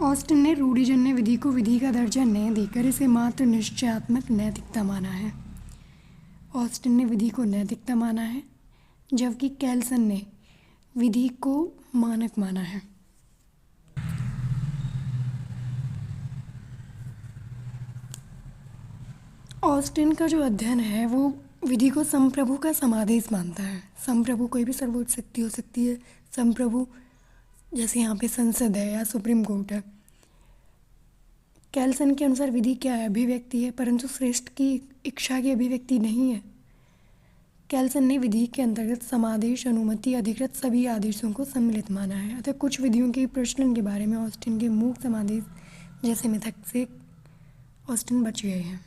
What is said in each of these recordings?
Austin ने रूढ़िजन्य विधि को विधि का दर्जा न देकर इसे मात्र निश्चयात्मक नैतिकता माना है। ऑस्टिन ने विधि को नैतिकता माना है, जबकि कैल्सन ने विधि को मानक माना है। ऑस्टिन का जो अध्ययन है वो विधि को संप्रभु का समादेश मानता है। संप्रभु कोई भी सर्वोच्च शक्ति हो सकती है। संप्रभु जैसे यहाँ पे संसद है या सुप्रीम कोर्ट है। कैल्सन के अनुसार विधि क्या है? अभिव्यक्ति है, परंतु श्रेष्ठ की इच्छा की अभिव्यक्ति नहीं है। कैल्सन ने विधि के अंतर्गत समादेश, अनुमति, अधिकृत सभी आदेशों को सम्मिलित माना है। अतः कुछ विधियों के प्रचलन के बारे में ऑस्टिन के मूक समादेश जैसे मिथक से ऑस्टिन बच गए हैं।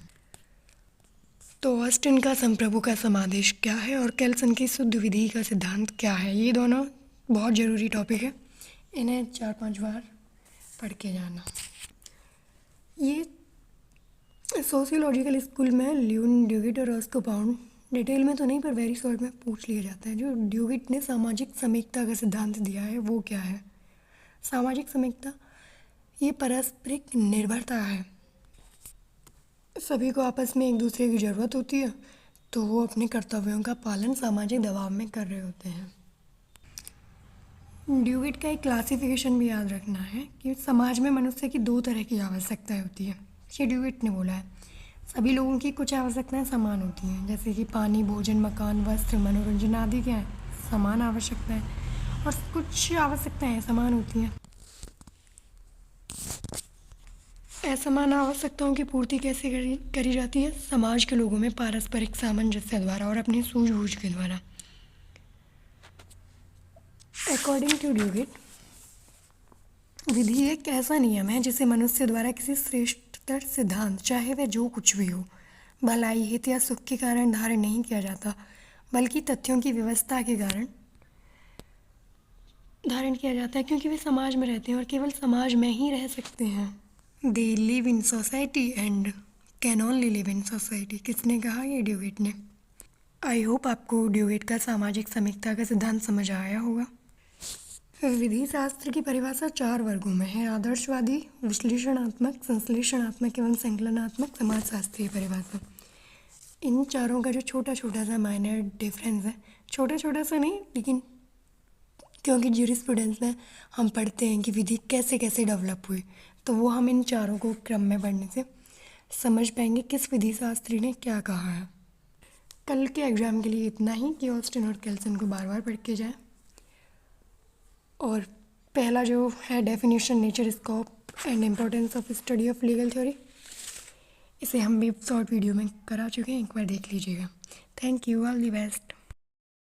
तो ऑस्टिन का संप्रभु का समादेश क्या है और कैल्सन की शुद्ध विधि का सिद्धांत क्या है, ये दोनों बहुत ज़रूरी टॉपिक है। इन्हें 4-5 बार पढ़ के जाना। ये सोशियोलॉजिकल स्कूल में ल्यून, ड्यूगिट और रॉस को पाउंड डिटेल में तो नहीं पर वेरी शॉर्ट में पूछ लिया जाता है। जो ड्यूगिट ने सामाजिक समीकता का सिद्धांत दिया है वो क्या है? सामाजिक समीकता ये पारस्परिक निर्भरता है। सभी को आपस में एक दूसरे की ज़रूरत होती है, तो वो अपने कर्तव्यों का पालन सामाजिक दबाव में कर रहे होते हैं। ड्यूगिट का एक क्लासिफिकेशन भी याद रखना है कि समाज में मनुष्य की 2 तरह की आवश्यकताएं होती है। ये ड्यूगिट ने बोला है। सभी लोगों की कुछ आवश्यकताएं समान होती हैं, जैसे कि पानी, भोजन, मकान, वस्त्र, मनोरंजन आदि क्या है, समान आवश्यकताएं। और कुछ आवश्यकताएं समान होती हैं। असमान आवश्यकताओं की पूर्ति कैसे करी जाती है? समाज के लोगों में पारस्परिक सामंजस्य द्वारा और अपनी सूझबूझ के द्वारा। अकॉर्डिंग टू ड्यूगिट, विधि एक ऐसा नियम है जिसे मनुष्य द्वारा किसी श्रेष्ठतर सिद्धांत, चाहे वह जो कुछ भी हो, भलाई, हित या सुख के कारण धारण नहीं किया जाता, बल्कि तथ्यों की व्यवस्था के कारण धारण किया जाता है, क्योंकि वे समाज में रहते हैं और केवल समाज में ही रह सकते हैं। They live in society and can only live in society. किसने कहा? ये ड्यूगिट ने। आई होप आपको ड्यूगिट का सामाजिक समीकता का सिद्धांत समझ आया होगा। विधि शास्त्र की परिभाषा 4 वर्गों में है: आदर्शवादी, विश्लेषणात्मक, संश्लेषणात्मक एवं संकलनात्मक समाजशास्त्रीय परिभाषा। इन चारों का जो छोटा छोटा सा माइनर डिफरेंस है, छोटा छोटा सा नहीं, लेकिन क्योंकि ज्यूरिस्प्रूडेंस में हम पढ़ते हैं कि विधि कैसे कैसे डेवलप हुई, तो वो हम इन चारों को क्रम में पढ़ने से समझ पाएंगे किस विधि शास्त्री ने क्या कहा है। कल के एग्ज़ाम के लिए इतना ही कि ऑस्टिन और कैल्सन को बार बार पढ़ के जाएं। और पहला जो है definition, nature, scope and importance of study of legal theory, इसे हम भी शॉर्ट वीडियो में करा चुके हैं, एक बार देख लीजिएगा। Thank you, all the best.